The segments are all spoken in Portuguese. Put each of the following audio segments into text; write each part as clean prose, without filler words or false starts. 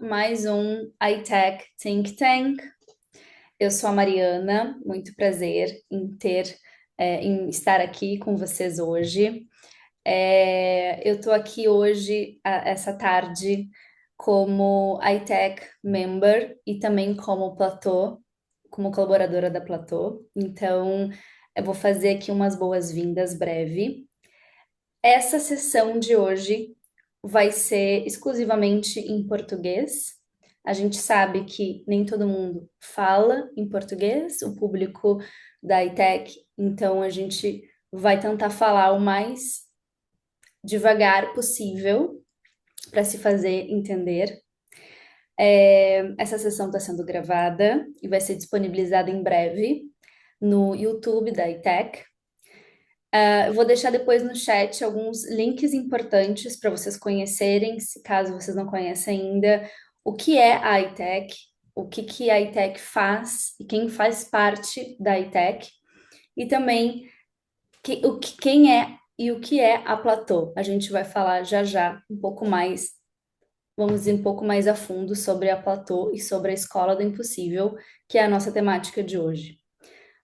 Mais um iTech Think Tank. Eu sou a Mariana, muito prazer em estar aqui com vocês hoje. Eu estou aqui hoje, essa tarde, como iTech Member e também como Platô, como colaboradora da Platô. Então, eu vou fazer aqui umas boas-vindas breve. Essa sessão de hoje vai ser exclusivamente em português. A gente sabe que nem todo mundo fala em português, o público da ITEC, então a gente vai tentar falar o mais devagar possível para se fazer entender. Essa sessão está sendo gravada e vai ser disponibilizada em breve no YouTube da ITEC. Eu vou deixar depois no chat alguns links importantes para vocês conhecerem, se caso vocês não conhecem ainda, o que é a iTech, o que que a iTech faz e quem faz parte da iTech, e também quem é e o que é a Platô. A gente vai falar já já um pouco mais, vamos ir um pouco mais a fundo sobre a Platô e sobre a Escola do Impossível, que é a nossa temática de hoje.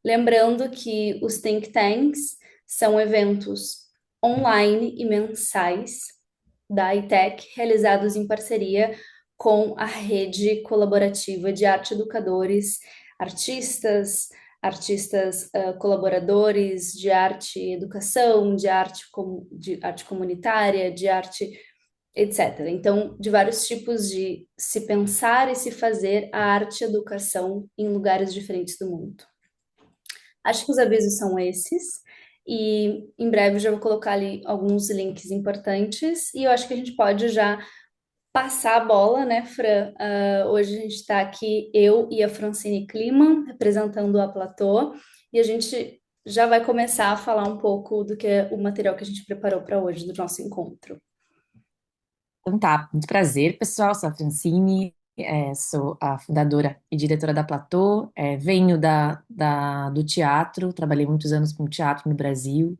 Lembrando que os think tanks são eventos online e mensais da ITEC, realizados em parceria com a rede colaborativa de arte educadores, artistas colaboradores de arte e educação, de arte comunitária, de arte, etc. Então, de vários tipos de se pensar e se fazer a arte e educação em lugares diferentes do mundo. Acho que os avisos são esses. E em breve eu já vou colocar ali alguns links importantes. E eu acho que a gente pode já passar a bola, né, Fran? Hoje a gente está aqui, eu e a Francine Kliman, representando a Platô. E a gente já vai começar a falar um pouco do que é o material que a gente preparou para hoje, do nosso encontro. Então tá, muito prazer, pessoal. Sou a Francine, sou a fundadora e diretora da Platô. Venho do teatro, trabalhei muitos anos com teatro no Brasil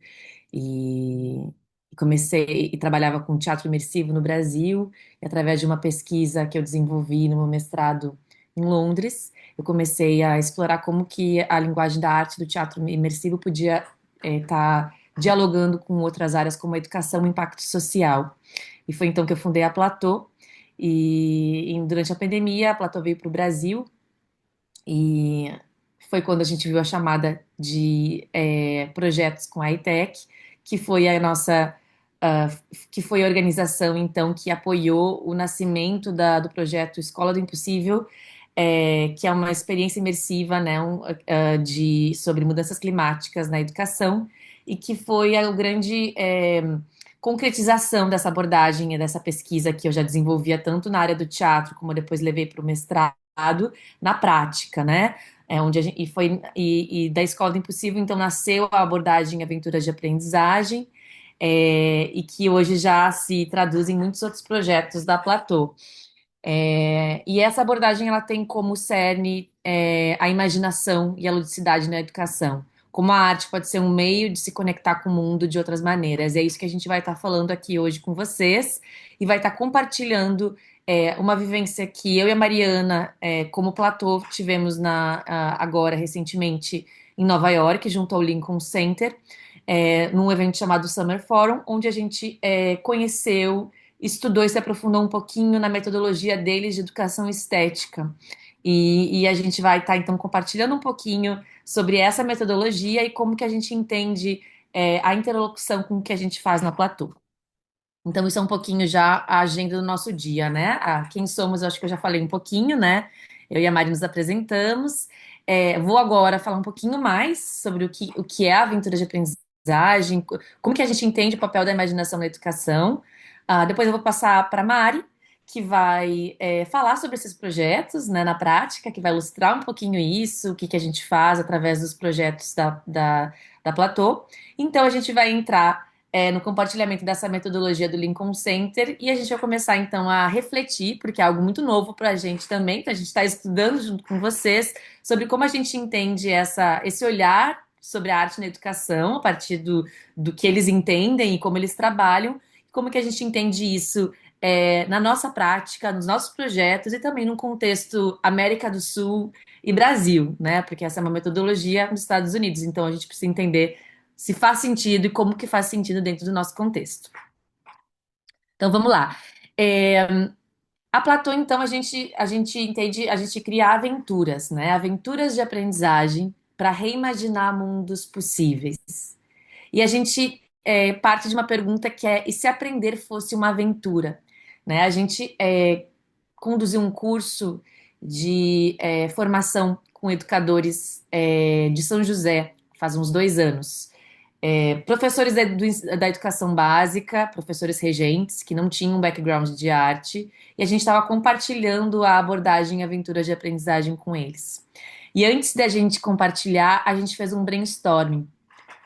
e comecei e trabalhava com teatro imersivo no Brasil. E através de uma pesquisa que eu desenvolvi no meu mestrado em Londres, eu comecei a explorar como que a linguagem da arte do teatro imersivo podia estar dialogando com outras áreas como a educação e o impacto social. E foi então que eu fundei a Platô. Durante a pandemia, a Platô veio para o Brasil e foi quando a gente viu a chamada de projetos com a ITEC, que foi a nossa, ah, que foi a organização então que apoiou o nascimento do projeto Escola do Impossível, que é uma experiência imersiva, né, sobre mudanças climáticas na educação e que foi a grande concretização dessa abordagem e dessa pesquisa que eu já desenvolvia tanto na área do teatro como depois levei para o mestrado na prática, né? Onde a gente, e da Escola do Impossível, então, nasceu a abordagem Aventuras de Aprendizagem, e que hoje já se traduz em muitos outros projetos da Platô. E essa abordagem ela tem como cerne a imaginação e a ludicidade na educação. Como a arte pode ser um meio de se conectar com o mundo de outras maneiras. É isso que a gente vai estar falando aqui hoje com vocês e vai estar compartilhando uma vivência que eu e a Mariana, como Platô, tivemos agora recentemente em Nova York, junto ao Lincoln Center, num evento chamado Summer Forum, onde a gente conheceu, estudou e se aprofundou um pouquinho na metodologia deles de educação estética. E a gente vai estar, então, compartilhando um pouquinho sobre essa metodologia e como que a gente entende a interlocução com o que a gente faz na Platô. Então, isso é um pouquinho já a agenda do nosso dia, né? Quem somos, eu acho que eu já falei um pouquinho, né? Eu e a Mari nos apresentamos. Vou agora falar um pouquinho mais sobre o que é a aventura de aprendizagem, como que a gente entende o papel da imaginação na educação. Depois eu vou passar para a Mari, que vai falar sobre esses projetos, né, na prática, que vai ilustrar um pouquinho isso, o que que a gente faz através dos projetos da Platô. Então, a gente vai entrar no compartilhamento dessa metodologia do Lincoln Center e a gente vai começar então a refletir, porque é algo muito novo para a gente também, então a gente está estudando junto com vocês sobre como a gente entende esse olhar sobre a arte na educação, a partir do que eles entendem e como eles trabalham, como que a gente entende isso na nossa prática, nos nossos projetos e também no contexto América do Sul e Brasil, né? Porque essa é uma metodologia dos Estados Unidos, então a gente precisa entender se faz sentido e como que faz sentido dentro do nosso contexto. Então vamos lá. É, a Platô, então, a gente entende, a gente cria aventuras, né? Aventuras de aprendizagem para reimaginar mundos possíveis. E a gente parte de uma pergunta que é: e se aprender fosse uma aventura? Né? A gente conduziu um curso de formação com educadores de São José, faz uns 2 anos. Professores da educação básica, professores regentes, que não tinham um background de arte, e a gente estava compartilhando a abordagem aventura de aprendizagem com eles. E antes da gente compartilhar, a gente fez um brainstorming.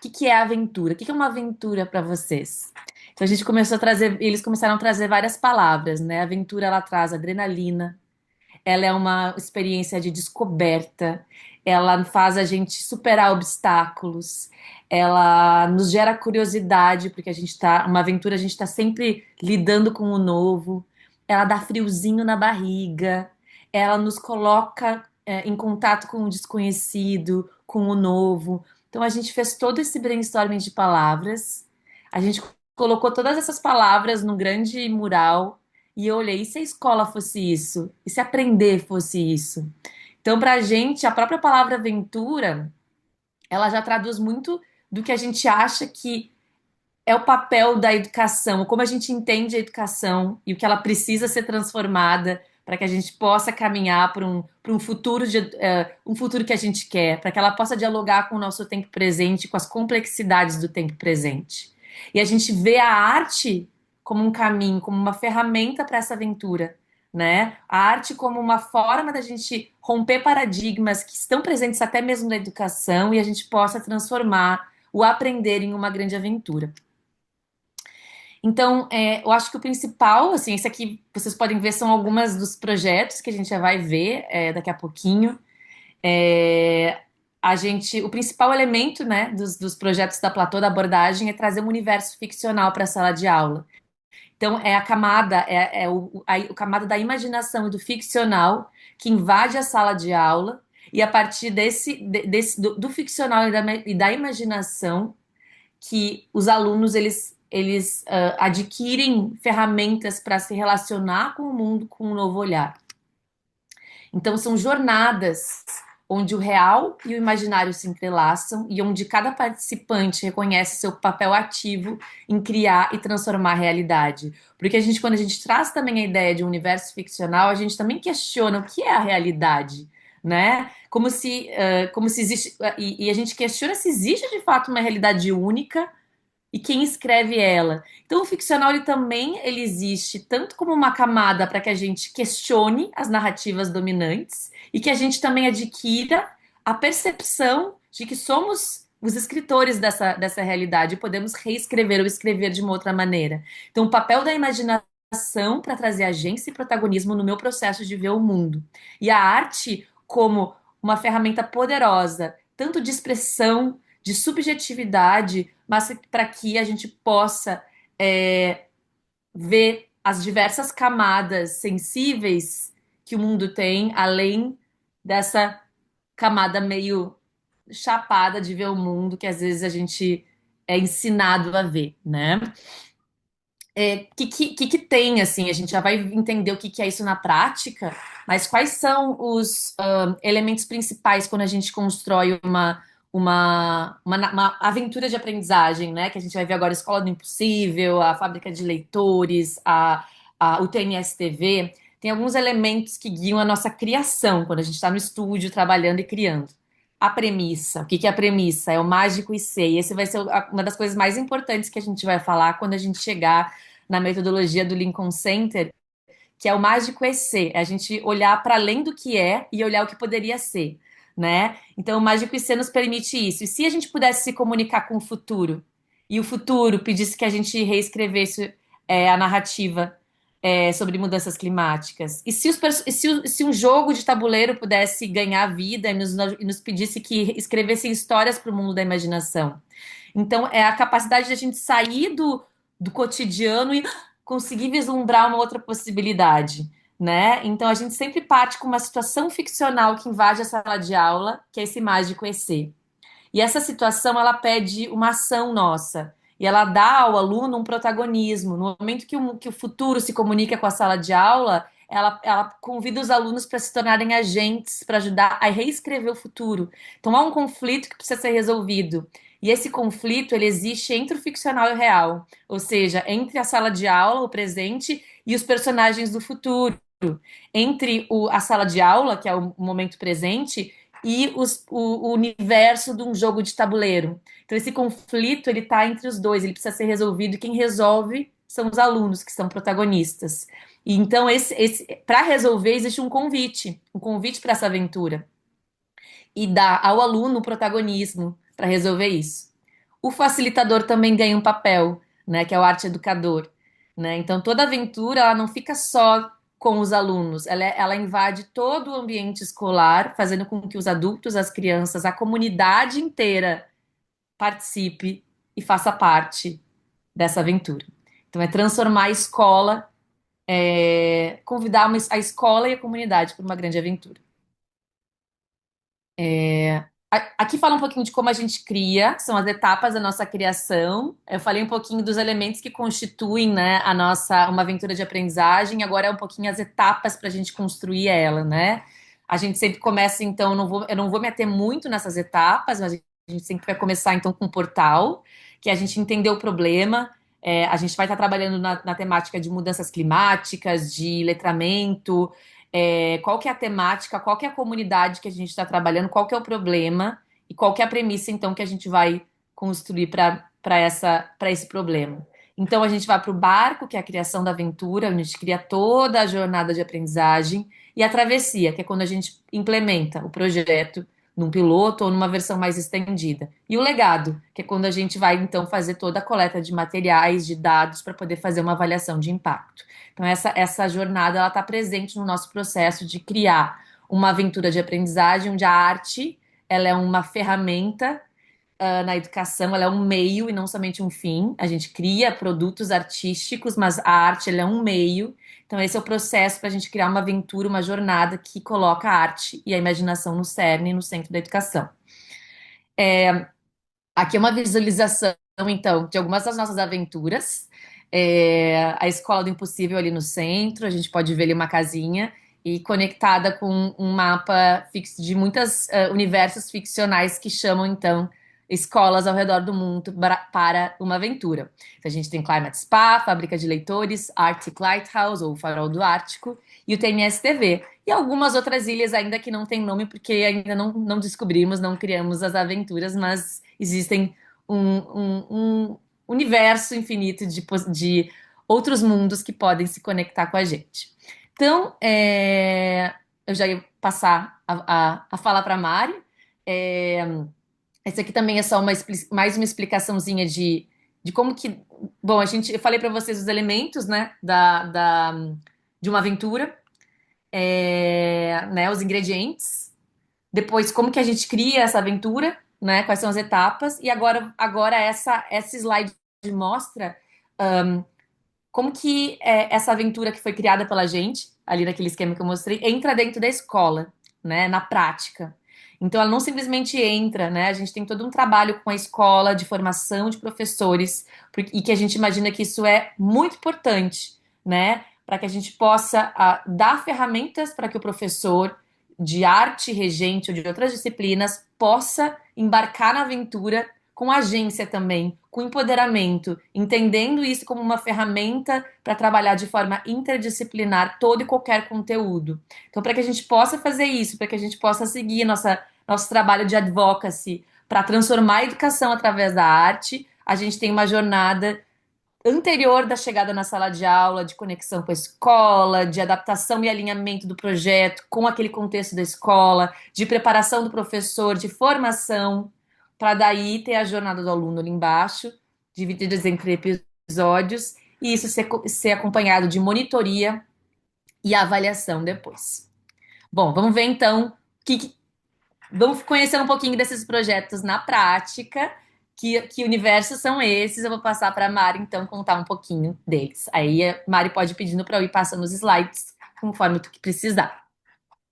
O que é aventura? O que é uma aventura para vocês? Então a gente começou a trazer, eles começaram a trazer várias palavras, né? A aventura ela traz adrenalina, ela é uma experiência de descoberta, ela faz a gente superar obstáculos, ela nos gera curiosidade, porque uma aventura a gente está sempre lidando com o novo, ela dá friozinho na barriga, ela nos coloca em contato com o desconhecido, com o novo. Então a gente fez todo esse brainstorming de palavras, a gente colocou todas essas palavras num grande mural e eu olhei, e se a escola fosse isso? E se aprender fosse isso? Então, para a gente, a própria palavra aventura, ela já traduz muito do que a gente acha que é o papel da educação, como a gente entende a educação e o que ela precisa ser transformada para que a gente possa caminhar para um futuro um futuro que a gente quer, para que ela possa dialogar com o nosso tempo presente, com as complexidades do tempo presente. E a gente vê a arte como um caminho, como uma ferramenta para essa aventura, né? A arte como uma forma da gente romper paradigmas que estão presentes até mesmo na educação e a gente possa transformar o aprender em uma grande aventura. Então, eu acho que o principal, assim, esse aqui vocês podem ver são algumas dos projetos que a gente já vai ver daqui a pouquinho. É, o principal elemento, né, dos projetos da Platô, da abordagem, é trazer um universo ficcional para a sala de aula. Então, é a camada, o camada da imaginação e do ficcional que invade a sala de aula, e a partir do ficcional e da imaginação que os alunos eles adquirem ferramentas para se relacionar com o mundo com um novo olhar. Então são jornadas onde o real e o imaginário se entrelaçam e onde cada participante reconhece seu papel ativo em criar e transformar a realidade. Porque quando a gente traz também a ideia de um universo ficcional, a gente também questiona o que é a realidade, né? Como se existe e a gente questiona se existe de fato uma realidade única e quem escreve ela. Então, o ficcional ele existe tanto como uma camada para que a gente questione as narrativas dominantes e que a gente também adquira a percepção de que somos os escritores dessa realidade e podemos reescrever ou escrever de uma outra maneira. Então, o papel da imaginação para trazer agência e protagonismo no meu processo de ver o mundo. E a arte como uma ferramenta poderosa, tanto de expressão, de subjetividade, mas para que a gente possa é, ver as diversas camadas sensíveis que o mundo tem, além dessa camada meio chapada de ver o mundo que às vezes a gente é ensinado a ver, né? Que tem, assim, a gente já vai entender o que é isso na prática, mas quais são os elementos principais quando a gente constrói uma aventura de aprendizagem, né? Que a gente vai ver agora a Escola do Impossível, a Fábrica de Leitores, o TNS-TV. Tem alguns elementos que guiam a nossa criação quando a gente está no estúdio trabalhando e criando. A premissa. O que é a premissa? É o mágico e sei. Esse vai ser uma das coisas mais importantes que a gente vai falar quando a gente chegar na metodologia do Lincoln Center, que é o mágico EC, é a gente olhar para além do que é e olhar o que poderia ser, né? Então, o mágico EC nos permite isso. E se a gente pudesse se comunicar com o futuro, e o futuro pedisse que a gente reescrevesse a narrativa sobre mudanças climáticas, e se um jogo de tabuleiro pudesse ganhar vida e nos pedisse que escrevessem histórias para o mundo da imaginação. Então, é a capacidade de a gente sair do cotidiano e conseguir vislumbrar uma outra possibilidade, né? Então a gente sempre parte com uma situação ficcional que invade a sala de aula, que é esse mágico EC. E essa situação ela pede uma ação nossa. E ela dá ao aluno um protagonismo. No momento que o futuro se comunica com a sala de aula, ela convida os alunos para se tornarem agentes, para ajudar a reescrever o futuro. Então há um conflito que precisa ser resolvido. E esse conflito ele existe entre o ficcional e o real, ou seja, entre a sala de aula, o presente, e os personagens do futuro. Entre a sala de aula, que é o momento presente, e o universo de um jogo de tabuleiro. Então esse conflito ele está entre os dois, ele precisa ser resolvido e quem resolve são os alunos que são protagonistas. E então para resolver existe um convite para essa aventura e dá ao aluno o protagonismo para resolver isso. O facilitador também ganha um papel, né, que é o arte educador, né? Então toda aventura ela não fica só com os alunos, ela invade todo o ambiente escolar, fazendo com que os adultos, as crianças, a comunidade inteira participe e faça parte dessa aventura. Então é transformar a escola, convidar a escola e a comunidade para uma grande aventura. Aqui fala um pouquinho de como a gente cria, são as etapas da nossa criação. Eu falei um pouquinho dos elementos que constituem, né, a nossa uma aventura de aprendizagem. Agora é um pouquinho as etapas para a gente construir ela, né? A gente sempre começa, então, eu não vou me ater muito nessas etapas, mas a gente sempre vai começar então com o portal, que é a gente entender o problema. A gente vai estar trabalhando na temática de mudanças climáticas, de letramento, qual que é a temática, qual que é a comunidade que a gente está trabalhando, qual que é o problema e qual que é a premissa, então, que a gente vai construir para esse problema. Então, a gente vai para o barco, que é a criação da aventura, onde a gente cria toda a jornada de aprendizagem, e a travessia, que é quando a gente implementa o projeto num piloto ou numa versão mais estendida. E o legado, que é quando a gente vai, então, fazer toda a coleta de materiais, de dados, para poder fazer uma avaliação de impacto. Então, essa jornada ela está presente no nosso processo de criar uma aventura de aprendizagem, onde a arte ela é uma ferramenta na educação, ela é um meio e não somente um fim. A gente cria produtos artísticos, mas a arte ela é um meio. Então, esse é o processo para a gente criar uma aventura, uma jornada que coloca a arte e a imaginação no cerne, no centro da educação. Aqui é uma visualização, então, de algumas das nossas aventuras. A Escola do Impossível ali no centro, a gente pode ver ali uma casinha e conectada com um mapa fixo de muitos universos ficcionais que chamam, então, escolas ao redor do mundo para uma aventura. Então, a gente tem Climate Spa, Fábrica de Leitores, Arctic Lighthouse, ou Farol do Ártico, e o TMS-TV. E algumas outras ilhas ainda que não tem nome, porque ainda não descobrimos, não criamos as aventuras, mas existem um universo infinito de outros mundos que podem se conectar com a gente. Então, eu já ia passar a falar para a Mari. É, esse aqui também é só mais uma explicaçãozinha de como que. Bom, eu falei para vocês os elementos, né, de uma aventura, né, os ingredientes. Depois, como que a gente cria essa aventura, né? Quais são as etapas? E agora essa slide mostra como que essa aventura que foi criada pela gente, ali naquele esquema que eu mostrei, entra dentro da escola, né? Na prática. Então, ela não simplesmente entra, né? A gente tem todo um trabalho com a escola de formação de professores, e que a gente imagina que isso é muito importante, né? Para que a gente possa dar ferramentas para que o professor de arte, regente ou de outras disciplinas possa embarcar na aventura com agência também, com empoderamento, entendendo isso como uma ferramenta para trabalhar de forma interdisciplinar todo e qualquer conteúdo. Então, para que a gente possa fazer isso, para que a gente possa seguir nosso trabalho de advocacy para transformar a educação através da arte, a gente tem uma jornada anterior da chegada na sala de aula, de conexão com a escola, de adaptação e alinhamento do projeto com aquele contexto da escola, de preparação do professor, de formação, para daí ter a jornada do aluno ali embaixo, divididas entre episódios, e isso ser acompanhado de monitoria e avaliação depois. Bom, vamos ver então vamos conhecer um pouquinho desses projetos na prática. que universos são esses? Eu vou passar para a Mari, então, contar um pouquinho deles. Aí a Mari pode ir pedindo para eu ir passando os slides conforme tu que precisar.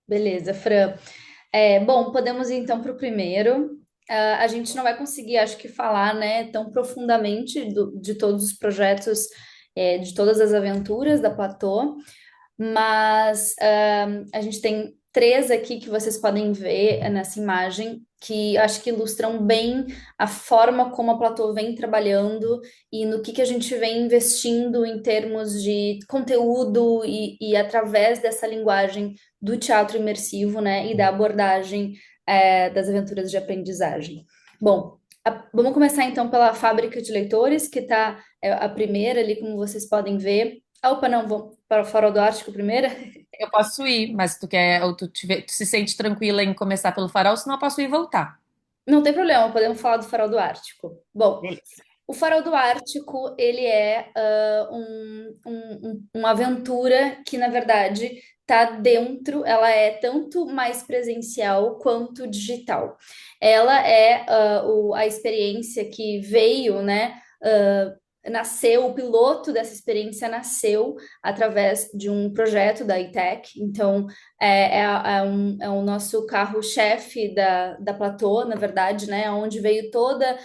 Beleza, Fran. Bom, podemos ir então para o primeiro. A gente não vai conseguir, acho que, falar, né, tão profundamente de todos os projetos, de todas as aventuras da Platô, mas a gente tem três aqui que vocês podem ver nessa imagem, que acho que ilustram bem a forma como a Platô vem trabalhando e no que a gente vem investindo em termos de conteúdo e através dessa linguagem do teatro imersivo, né, e da abordagem das aventuras de aprendizagem. Bom, vamos começar então pela fábrica de leitores, que está a primeira ali, como vocês podem ver. Opa, não, vamos para o Farol do Ártico primeiro? Eu posso ir, mas tu quer, ou tu se sente tranquila em começar pelo farol, senão eu posso ir e voltar. Não tem problema, podemos falar do Farol do Ártico. Bom, Beleza. o Farol do Ártico, ele é uma aventura que, na verdade, está dentro, ela é tanto mais presencial quanto digital. Ela é a experiência que veio, né? Nasceu, o piloto dessa experiência nasceu através de um projeto da ITEC. Então, é o nosso carro-chefe da Platô, na verdade, né? Onde veio toda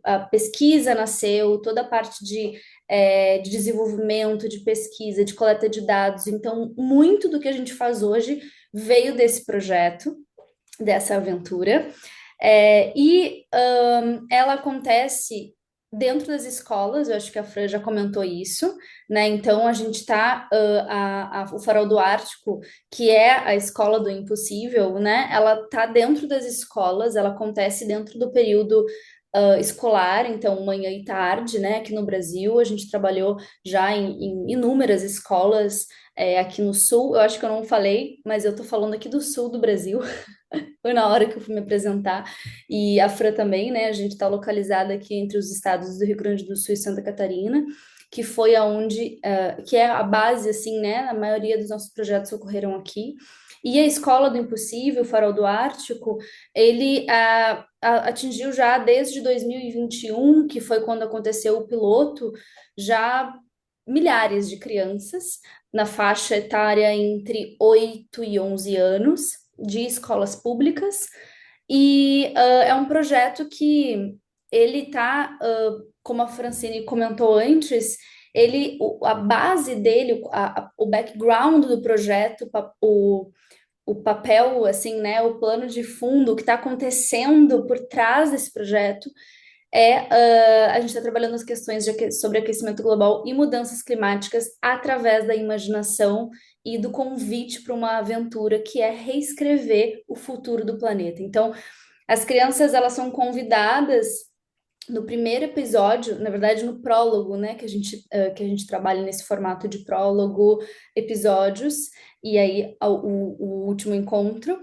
a pesquisa nasceu, toda a parte de desenvolvimento, de pesquisa, de coleta de dados. Então, muito do que a gente faz hoje veio desse projeto, dessa aventura. Ela acontece dentro das escolas, eu acho que a Fran já comentou isso, né? Então a gente está, o Farol do Ártico, que é a escola do impossível, né? Ela está dentro das escolas, ela acontece dentro do período escolar, então manhã e tarde, né? Aqui no Brasil, a gente trabalhou já em inúmeras escolas aqui no sul. Eu acho que eu não falei, mas eu tô falando aqui do sul do Brasil. Foi na hora que eu fui me apresentar. E a Fran também, né? A gente está localizada aqui entre os estados do Rio Grande do Sul e Santa Catarina, que foi aonde, que é a base, assim, né? A maioria dos nossos projetos ocorreram aqui. E a Escola do Impossível, o Farol do Ártico, ele atingiu já desde 2021, que foi quando aconteceu o piloto, já milhares de crianças na faixa etária entre 8 e 11 anos de escolas públicas e é um projeto que ele tá, como a Francine comentou antes, a base dele, o background do projeto, o papel, assim, né, o plano de fundo, o que está acontecendo por trás desse projeto a gente está trabalhando as questões sobre aquecimento global e mudanças climáticas através da imaginação e do convite para uma aventura que é reescrever o futuro do planeta. Então, as crianças elas são convidadas no primeiro episódio, na verdade no prólogo, né, que a gente trabalha nesse formato de prólogo, episódios e aí o último encontro.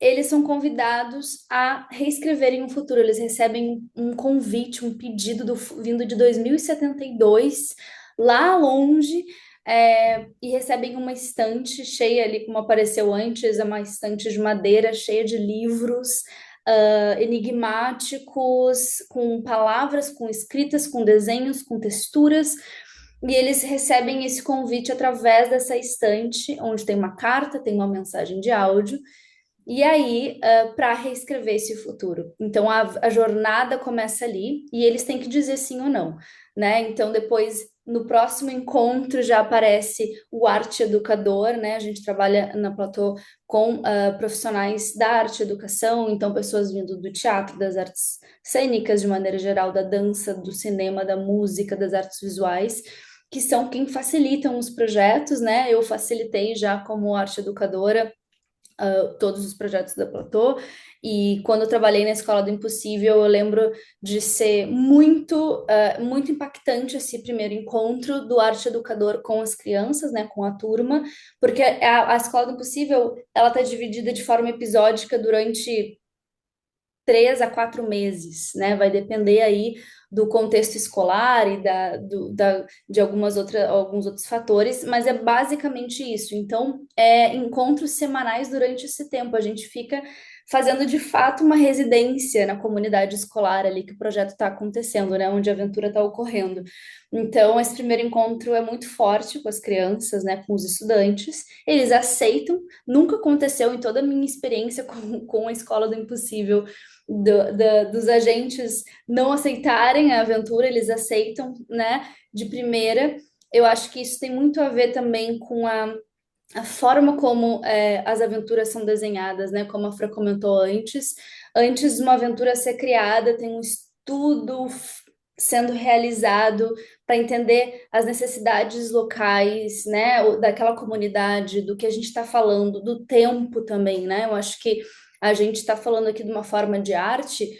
Eles são convidados a reescreverem o futuro. Eles recebem um convite, um pedido vindo de 2072, lá longe, e recebem uma estante cheia ali, como apareceu antes, é uma estante de madeira cheia de livros enigmáticos, com palavras, com escritas, com desenhos, com texturas. E eles recebem esse convite através dessa estante, onde tem uma carta, tem uma mensagem de áudio, e aí, para reescrever esse futuro. Então, a jornada começa ali e eles têm que dizer sim ou não, né? Então, depois, no próximo encontro, já aparece o arte educador, né? A gente trabalha na Platô com profissionais da arte educação, então, pessoas vindo do teatro, das artes cênicas, de maneira geral, da dança, do cinema, da música, das artes visuais. Que são quem facilitam os projetos, né? Eu facilitei já como arte educadora todos os projetos da Platô. E quando eu trabalhei na Escola do Impossível, eu lembro de ser muito impactante esse primeiro encontro do arte educador com as crianças, né, com a turma, porque a Escola do Impossível, ela está dividida de forma episódica durante 3 a 4 meses, né? Vai depender aí do contexto escolar e de alguns outros fatores, mas é basicamente isso. Então, é encontros semanais durante esse tempo. A gente fica fazendo de fato uma residência na comunidade escolar ali que o projeto está acontecendo, né? Onde a aventura está ocorrendo. Então, esse primeiro encontro é muito forte com as crianças, né? Com os estudantes. Eles aceitam. Nunca aconteceu em toda a minha experiência com a Escola do Impossível dos agentes não aceitarem a aventura, eles aceitam, né? De primeira. Eu acho que isso tem muito a ver também com a forma como as aventuras são desenhadas, né? Como a Fran comentou antes. Antes de uma aventura ser criada, tem um estudo sendo realizado para entender as necessidades locais, né? Daquela comunidade, do que a gente está falando, do tempo também, né? Eu acho que a gente está falando aqui de uma forma de arte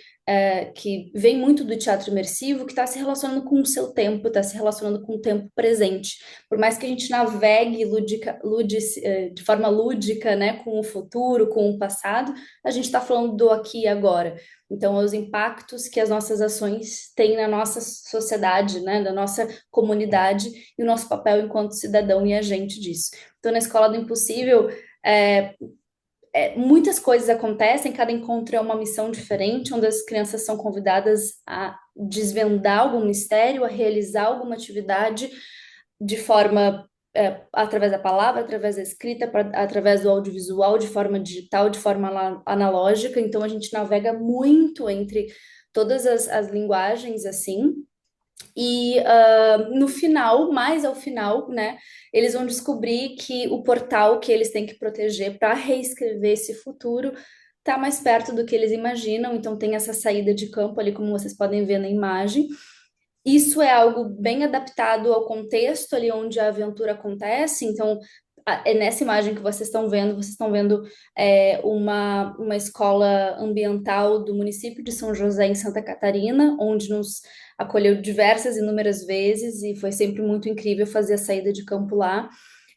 que vem muito do teatro imersivo, que está se relacionando com o seu tempo, está se relacionando com o tempo presente. Por mais que a gente navegue de forma lúdica, né, com o futuro, com o passado, a gente está falando do aqui e agora. Então, os impactos que as nossas ações têm na nossa sociedade, né, da nossa comunidade e o nosso papel enquanto cidadão e agente disso. Então, na Escola do Impossível, é, muitas coisas acontecem, cada encontro é uma missão diferente, onde as crianças são convidadas a desvendar algum mistério, a realizar alguma atividade de forma através da palavra, através da escrita, através do audiovisual, de forma digital, de forma analógica. Então a gente navega muito entre todas as linguagens assim. E no final, mais ao final, né, eles vão descobrir que o portal que eles têm que proteger para reescrever esse futuro está mais perto do que eles imaginam. Então tem essa saída de campo ali, como vocês podem ver na imagem. Isso é algo bem adaptado ao contexto ali onde a aventura acontece. Então, é nessa imagem que vocês estão vendo uma escola ambiental do município de São José, em Santa Catarina, onde nos acolheu diversas e inúmeras vezes e foi sempre muito incrível fazer a saída de campo lá.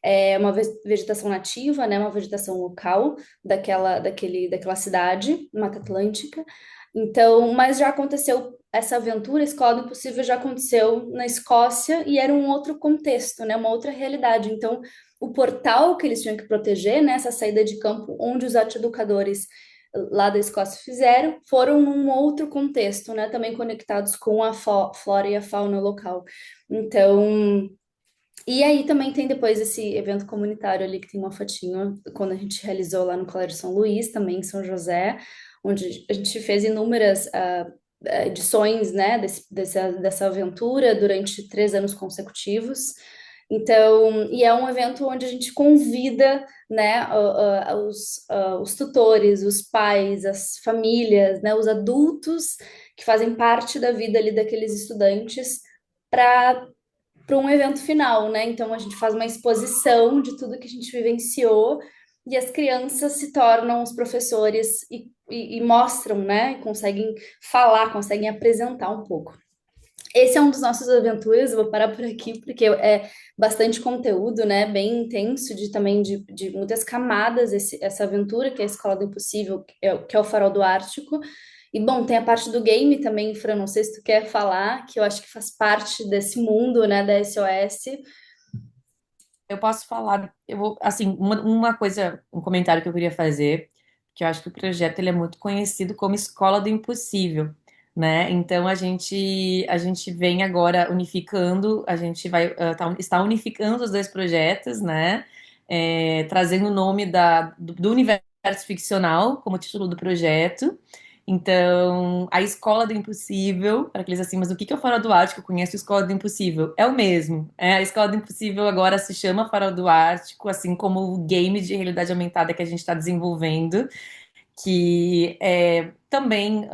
É uma vegetação nativa, né, uma vegetação local daquela cidade, Mata Atlântica. Então, mas já aconteceu essa aventura, a Escola do Impossível já aconteceu na Escócia e era um outro contexto, né, uma outra realidade. Então, o portal que eles tinham que proteger, né, essa saída de campo onde os arte-educadores lá da Escócia fizeram, foram num outro contexto, né, também conectados com a flora e a fauna local. Então, e aí também tem depois esse evento comunitário ali que tem uma fotinho quando a gente realizou lá no Colégio São Luís, também em São José, onde a gente fez inúmeras edições, né, dessa aventura durante 3 anos consecutivos. Então, e é um evento onde a gente convida, né, os tutores, os pais, as famílias, né, os adultos que fazem parte da vida ali daqueles estudantes para um evento final, né? Então a gente faz uma exposição de tudo que a gente vivenciou e as crianças se tornam os professores e mostram, né? Conseguem falar, conseguem apresentar um pouco. Esse é um dos nossos aventuras, eu vou parar por aqui porque é bastante conteúdo, né? Bem intenso também de muitas camadas essa aventura que é a Escola do Impossível, que é o Farol do Ártico. E bom, tem a parte do game também, Fran, não sei se tu quer falar, que eu acho que faz parte desse mundo, né, da SOS. Eu posso falar, eu vou, assim, uma coisa, um comentário que eu queria fazer, que eu acho que o projeto ele é muito conhecido como Escola do Impossível, né? Então a gente vem agora unificando, a gente vai está unificando os dois projetos, né? Trazendo o nome do universo ficcional como título do projeto. Então, a Escola do Impossível, para aqueles assim, mas o que é o Farol do Ártico? Eu conheço a Escola do Impossível. É o mesmo. A Escola do Impossível agora se chama Farol do Ártico, assim como o game de realidade aumentada que a gente está desenvolvendo, que também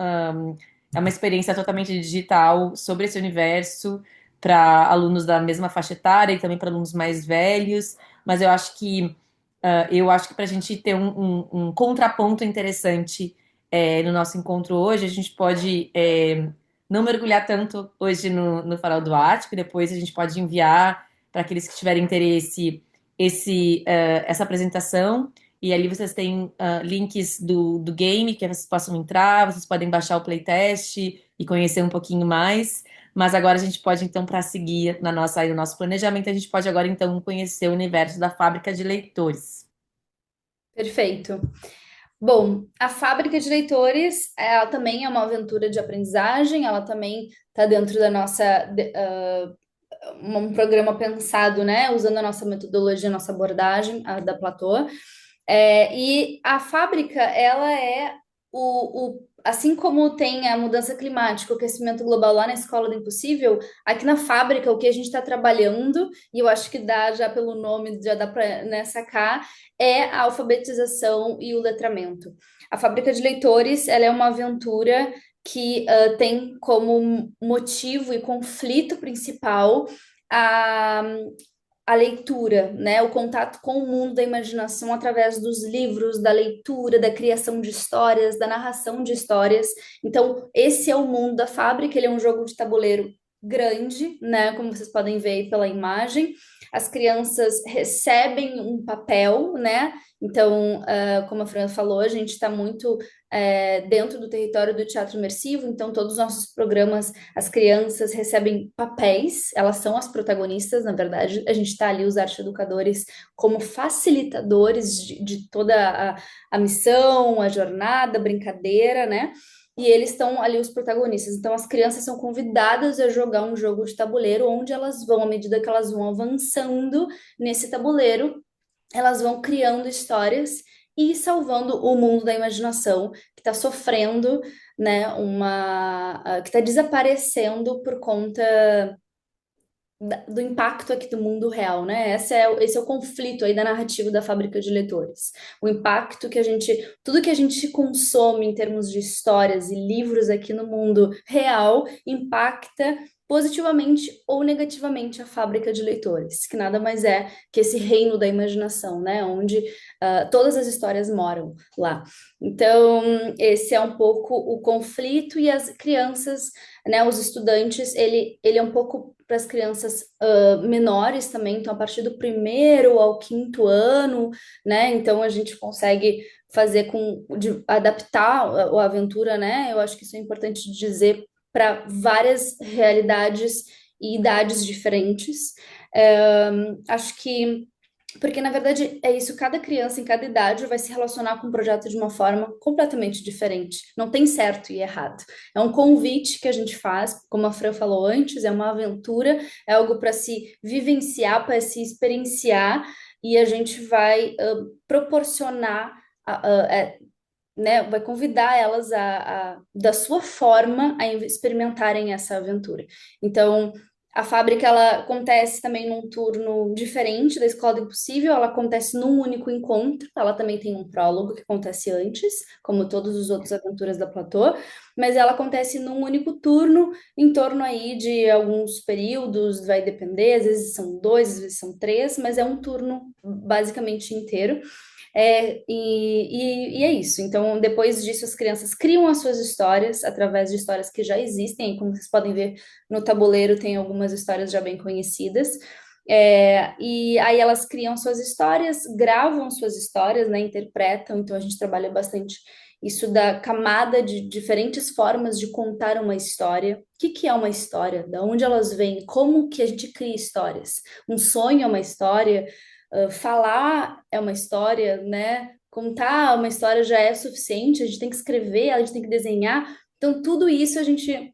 é uma experiência totalmente digital sobre esse universo para alunos da mesma faixa etária e também para alunos mais velhos. Mas eu acho que para a gente ter um contraponto interessante no nosso encontro hoje, a gente pode não mergulhar tanto hoje no Farol do Ártico, depois a gente pode enviar para aqueles que tiverem interesse essa apresentação. E ali vocês têm links do game que vocês possam entrar, vocês podem baixar o playtest, e conhecer um pouquinho mais. Mas agora a gente pode, então, para seguir na nossa, aí, no nosso planejamento, a gente pode agora, então, conhecer o universo da fábrica de leitores. Perfeito. Bom, a fábrica de leitores, ela também é uma aventura de aprendizagem, ela também está dentro da nossa, um programa pensado, né, usando a nossa metodologia, a nossa abordagem, a da Platô. E a fábrica, ela é assim como tem a mudança climática, o aquecimento global lá na Escola do Impossível, aqui na fábrica, o que a gente está trabalhando, e eu acho que dá já pelo nome, já dá para, né, sacar, é a alfabetização e o letramento. A fábrica de leitores, ela é uma aventura que tem como motivo e conflito principal a a leitura, né? O contato com o mundo da imaginação através dos livros, da leitura, da criação de histórias, da narração de histórias. Então, esse é o mundo da fábrica, ele é um jogo de tabuleiro grande, né? Como vocês podem ver aí pela imagem. As crianças recebem um papel, né? Então, como a Fran falou, a gente está muito dentro do território do teatro imersivo, então todos os nossos programas, as crianças recebem papéis, elas são as protagonistas, na verdade, a gente está ali, os arte educadores, como facilitadores de toda a missão, a jornada, a brincadeira, né? E eles estão ali os protagonistas. Então, as crianças são convidadas a jogar um jogo de tabuleiro, onde elas vão, à medida que elas vão avançando nesse tabuleiro, elas vão criando histórias e salvando o mundo da imaginação que está sofrendo, né, que está desaparecendo por conta do impacto aqui do mundo real, né? Esse é o conflito aí da narrativa da fábrica de leitores. O impacto que tudo que a gente consome em termos de histórias e livros aqui no mundo real impacta positivamente ou negativamente a fábrica de leitores, que nada mais é que esse reino da imaginação, né? Onde todas as histórias moram lá. Então, esse é um pouco o conflito e as crianças, né, os estudantes, ele é um pouco para as crianças menores também, então a partir do primeiro ao quinto ano, né, então a gente consegue fazer adaptar a aventura, né, eu acho que isso é importante dizer para várias realidades e idades diferentes. Acho que porque, na verdade, é isso, cada criança em cada idade vai se relacionar com o projeto de uma forma completamente diferente. Não tem certo e errado. É um convite que a gente faz, como a Fran falou antes, é uma aventura, é algo para se vivenciar, para se experienciar, e a gente vai proporcionar, né, vai convidar elas da sua forma, a experimentarem essa aventura. Então, a fábrica ela acontece também num turno diferente da Escola do Impossível, ela acontece num único encontro, ela também tem um prólogo que acontece antes, como todos os outros aventuras da Platô, mas ela acontece num único turno, em torno aí de alguns períodos, vai depender, às vezes são dois, às vezes são três, mas é um turno basicamente inteiro. E é isso. Então, depois disso, as crianças criam as suas histórias através de histórias que já existem. E como vocês podem ver no tabuleiro, tem algumas histórias já bem conhecidas. E aí elas criam suas histórias, gravam suas histórias, né, interpretam. Então, a gente trabalha bastante isso da camada de diferentes formas de contar uma história. O que que é uma história? Da onde elas vêm? Como que a gente cria histórias? Um sonho é uma história, falar é uma história, né? Contar uma história já é suficiente, a gente tem que escrever, a gente tem que desenhar. Então, tudo isso a gente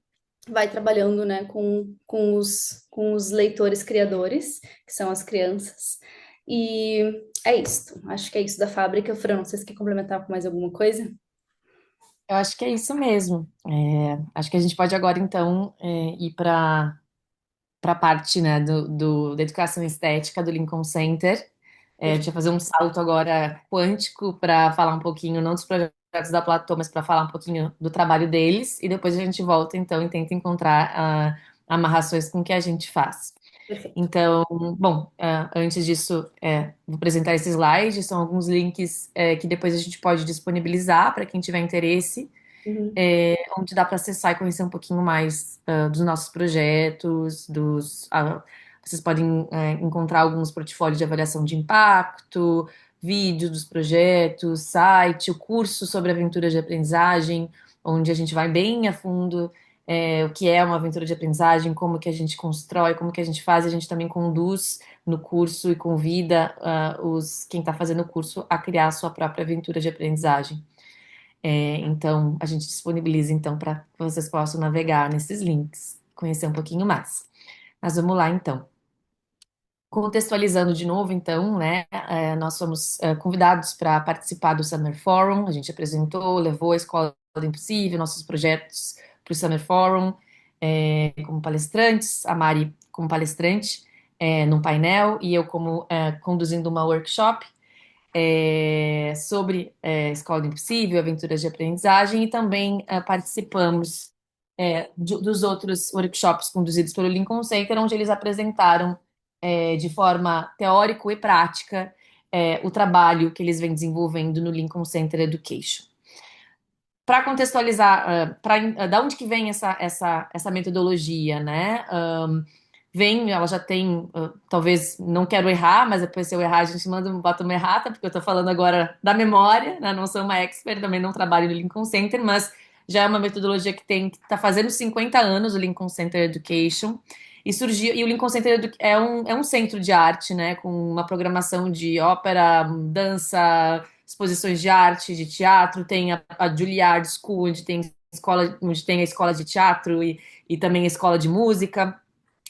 vai trabalhando, né, com os leitores criadores, que são as crianças. E é isso. Acho que é isso da fábrica. Fran, não sei se quer complementar com mais alguma coisa. Eu acho que é isso mesmo. Acho que a gente pode agora, então, ir para a parte, né, da educação estética do Lincoln Center. A gente vai fazer um salto agora quântico para falar um pouquinho, não dos projetos da Platô, mas para falar um pouquinho do trabalho deles, e depois a gente volta, então, e tenta encontrar amarrações com o que a gente faz. Perfeito. Então, bom, antes disso, vou apresentar esses slides, são alguns links que depois a gente pode disponibilizar para quem tiver interesse, Uhum. onde dá para acessar e conhecer um pouquinho mais dos nossos projetos, vocês podem encontrar alguns portfólios de avaliação de impacto, vídeos dos projetos, site, o curso sobre aventuras de aprendizagem, onde a gente vai bem a fundo o que é uma aventura de aprendizagem, como que a gente constrói, como que a gente faz, a gente também conduz no curso e convida quem está fazendo o curso a criar a sua própria aventura de aprendizagem. Então, a gente disponibiliza então para que vocês possam navegar nesses links, conhecer um pouquinho mais. Mas vamos lá então. Contextualizando de novo, então, né, nós fomos convidados para participar do Summer Forum, a gente apresentou, levou a Escola do Impossível, nossos projetos para o Summer Forum, como palestrantes, a Mari como palestrante, num painel, e eu como conduzindo uma workshop sobre Escola do Impossível, aventuras de aprendizagem, e também participamos dos outros workshops conduzidos pelo Lincoln Center, onde eles apresentaram de forma teórica e prática o trabalho que eles vêm desenvolvendo no Lincoln Center Education. Para contextualizar, da onde que vem essa metodologia, né? Ela já tem, talvez não quero errar, mas depois se eu errar, a gente bota uma errata, porque eu estou falando agora da memória, né? Não sou uma expert, também não trabalho no Lincoln Center, mas já é uma metodologia que está fazendo 50 anos, o Lincoln Center Education, e surgiu, e o Lincoln Center é um centro de arte, né? Com uma programação de ópera, dança, exposições de arte, de teatro, tem a Juilliard School, onde tem a escola de teatro e também a escola de música.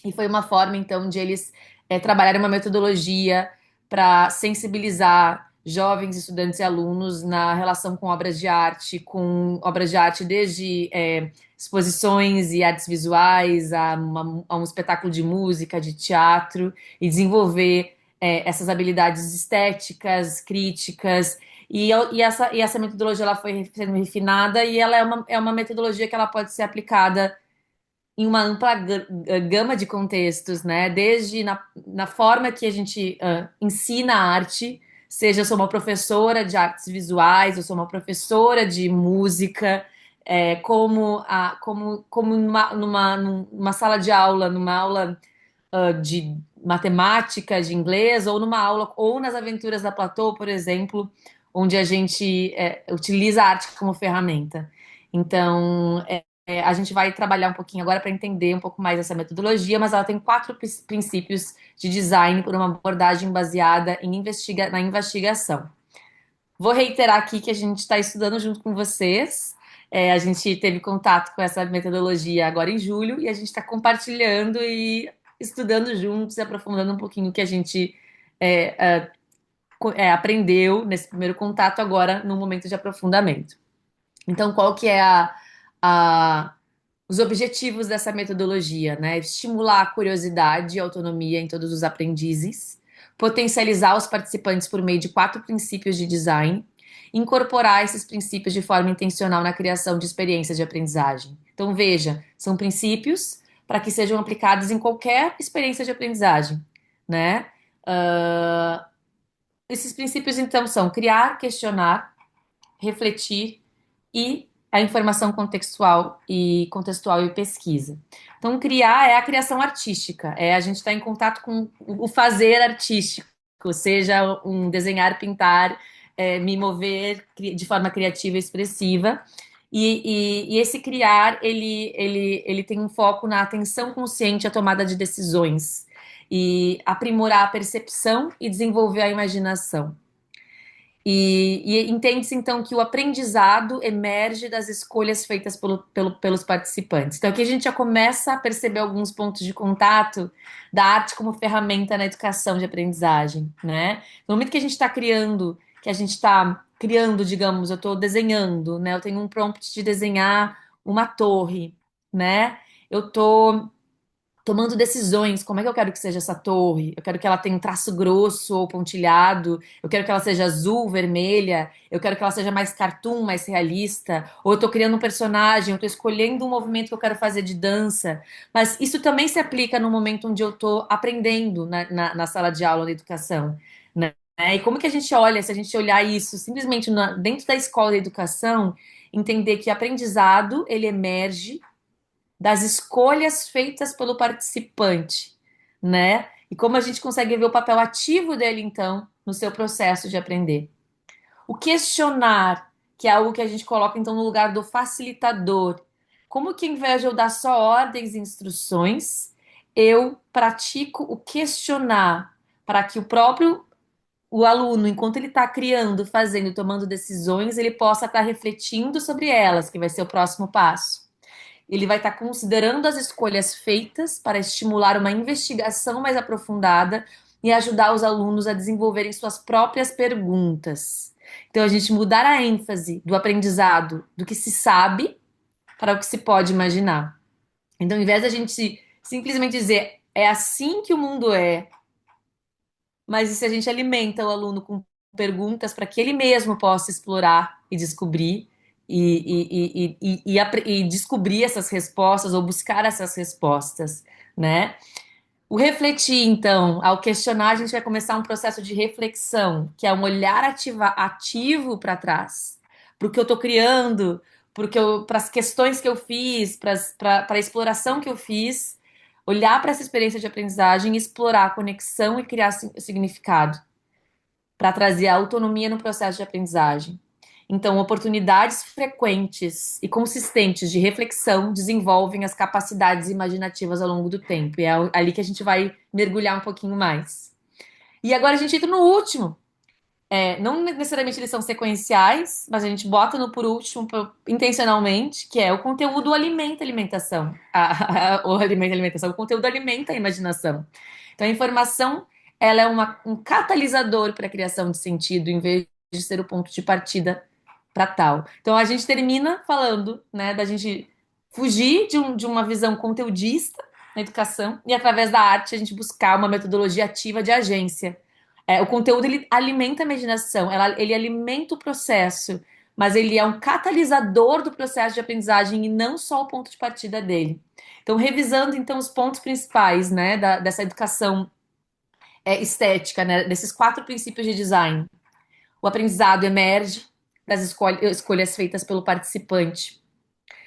E foi uma forma, então, de eles trabalharem uma metodologia para sensibilizar jovens estudantes e alunos na relação com obras de arte desde exposições e artes visuais a um espetáculo de música, de teatro, e desenvolver essas habilidades estéticas, críticas. E essa metodologia ela foi sendo refinada e ela é uma metodologia que ela pode ser aplicada em uma ampla gama de contextos, né? Desde na forma que a gente ensina a arte, seja eu sou uma professora de artes visuais, eu sou uma professora de música, como numa sala de aula, numa aula de matemática, de inglês, ou numa aula, ou nas aventuras da Platô, por exemplo, onde a gente utiliza a arte como ferramenta. Então, a gente vai trabalhar um pouquinho agora para entender um pouco mais essa metodologia, mas ela tem 4 princípios de design por uma abordagem baseada na investigação. Vou reiterar aqui que a gente está estudando junto com vocês. A gente teve contato com essa metodologia agora em julho e a gente está compartilhando e estudando juntos e aprofundando um pouquinho o que a gente é, é, aprendeu nesse primeiro contato agora no momento de aprofundamento. Então, qual que é a- os objetivos dessa metodologia, né? Estimular a curiosidade e autonomia em todos os aprendizes, potencializar os participantes por meio de 4 princípios de design, incorporar esses princípios de forma intencional na criação de experiências de aprendizagem. Então, veja, são princípios para que sejam aplicados em qualquer experiência de aprendizagem, né? Ah, esses princípios, então, são criar, questionar, refletir e a informação contextual e pesquisa. Então, criar é a criação artística, a gente estar em contato com o fazer artístico, seja um desenhar, pintar, me mover de forma criativa e expressiva. E esse criar, ele tem um foco na atenção consciente à tomada de decisões e aprimorar a percepção e desenvolver a imaginação. E entende-se então que o aprendizado emerge das escolhas feitas pelos participantes. Então aqui a gente já começa a perceber alguns pontos de contato da arte como ferramenta na educação de aprendizagem, né? No momento que a gente está criando, digamos, eu estou desenhando, né? Eu tenho um prompt de desenhar uma torre, né? Eu estou tomando decisões. Como é que eu quero que seja essa torre? Eu quero que ela tenha um traço grosso ou pontilhado. Eu quero que ela seja azul, vermelha. Eu quero que ela seja mais cartoon, mais realista. Ou eu estou criando um personagem, eu estou escolhendo um movimento que eu quero fazer de dança. Mas isso também se aplica no momento onde eu estou aprendendo na sala de aula da educação, né? E como que a gente olha, se a gente olhar isso simplesmente dentro da escola da educação, entender que aprendizado ele emerge das escolhas feitas pelo participante, né? E como a gente consegue ver o papel ativo dele, então, no seu processo de aprender. O questionar, que é algo que a gente coloca, então, no lugar do facilitador. como que, ao invés de eu dar só ordens e instruções, eu pratico o questionar para que o aluno, enquanto ele está criando, fazendo, tomando decisões, ele possa estar refletindo sobre elas, que vai ser o próximo passo. Ele vai estar considerando as escolhas feitas para estimular uma investigação mais aprofundada e ajudar os alunos a desenvolverem suas próprias perguntas. Então, a gente mudar a ênfase do aprendizado do que se sabe para o que se pode imaginar. Então, ao invés da gente simplesmente dizer é assim que o mundo é, mas e se a gente alimenta o aluno com perguntas para que ele mesmo possa explorar e descobrir e descobrir essas respostas ou buscar essas respostas, né? O refletir, então, ao questionar, a gente vai começar um processo de reflexão, que é um olhar ativo para trás, para o que eu estou criando, para as questões que eu fiz, para a exploração que eu fiz, olhar para essa experiência de aprendizagem, explorar a conexão e criar significado, para trazer a autonomia no processo de aprendizagem. Então, oportunidades frequentes e consistentes de reflexão desenvolvem as capacidades imaginativas ao longo do tempo. E é ali que a gente vai mergulhar um pouquinho mais. E agora a gente entra no último. Não necessariamente eles são sequenciais, mas a gente bota no por último intencionalmente, que é o conteúdo alimenta a alimentação. O alimenta a alimentação. O conteúdo alimenta a imaginação. Então, a informação ela é um catalisador para a criação de sentido, em vez de ser o ponto de partida para tal. Então a gente termina falando, né, da gente fugir de uma visão conteudista na educação e através da arte a gente buscar uma metodologia ativa de agência. O conteúdo ele alimenta a imaginação, ele alimenta o processo, mas ele é um catalisador do processo de aprendizagem e não só o ponto de partida dele. Então, revisando então os pontos principais, né, dessa educação estética, né, desses 4 princípios de design. O aprendizado emerge das escolhas feitas pelo participante.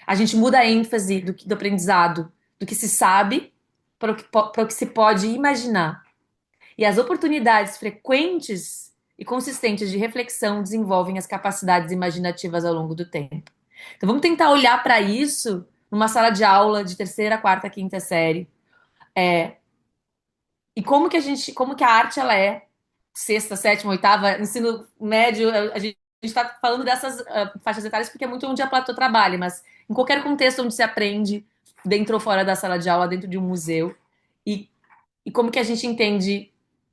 A gente muda a ênfase do aprendizado, do que se sabe, para o que se pode imaginar. E as oportunidades frequentes e consistentes de reflexão desenvolvem as capacidades imaginativas ao longo do tempo. Então vamos tentar olhar para isso numa sala de aula de terceira, quarta, quinta série. E como que a arte ela é sexta, sétima, oitava, ensino médio, a gente está falando dessas faixas etárias porque é muito onde a Platô trabalha, mas em qualquer contexto onde se aprende, dentro ou fora da sala de aula, dentro de um museu, e, e como que a gente entende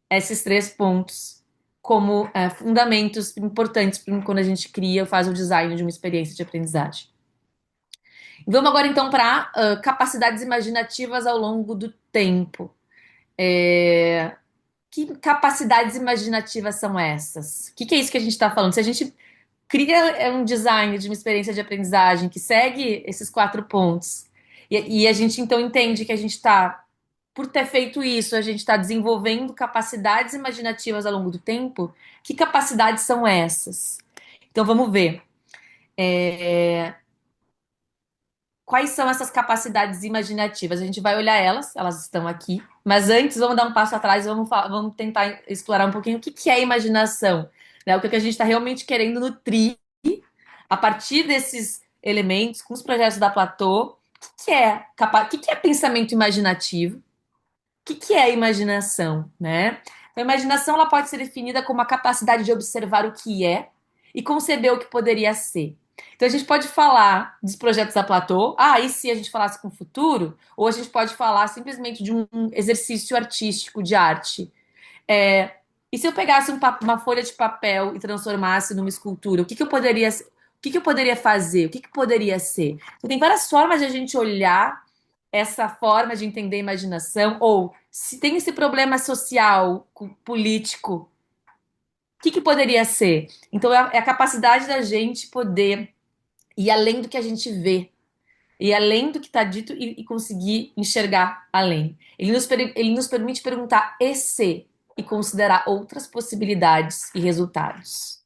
esses 3 pontos como fundamentos importantes quando a gente cria ou faz o design de uma experiência de aprendizagem. Vamos agora então para capacidades imaginativas ao longo do tempo. Que capacidades imaginativas são essas? O que é isso que a gente está falando? Se a gente cria um design de uma experiência de aprendizagem que segue esses 4 pontos, e a gente então entende que a gente está, por ter feito isso, a gente está desenvolvendo capacidades imaginativas ao longo do tempo, que capacidades são essas? Então vamos ver. Quais são essas capacidades imaginativas? A gente vai olhar elas estão aqui, mas antes vamos dar um passo atrás e vamos tentar explorar um pouquinho o que é imaginação, né? O que a gente está realmente querendo nutrir a partir desses elementos, com os projetos da Platô. O que é pensamento imaginativo? O que é imaginação, né? A imaginação ela pode ser definida como a capacidade de observar o que é e conceber o que poderia ser. Então a gente pode falar dos projetos da Platô, e se a gente falasse com o futuro, ou a gente pode falar simplesmente de um exercício artístico de arte. E se eu pegasse uma folha de papel e transformasse numa escultura, o que eu poderia fazer? O que poderia ser? Então, tem várias formas de a gente olhar essa forma de entender a imaginação, ou se tem esse problema social, político, o que poderia ser? Então, é a capacidade da gente poder ir além do que a gente vê, ir além do que está dito e conseguir enxergar além. Ele nos permite perguntar e se e considerar outras possibilidades e resultados.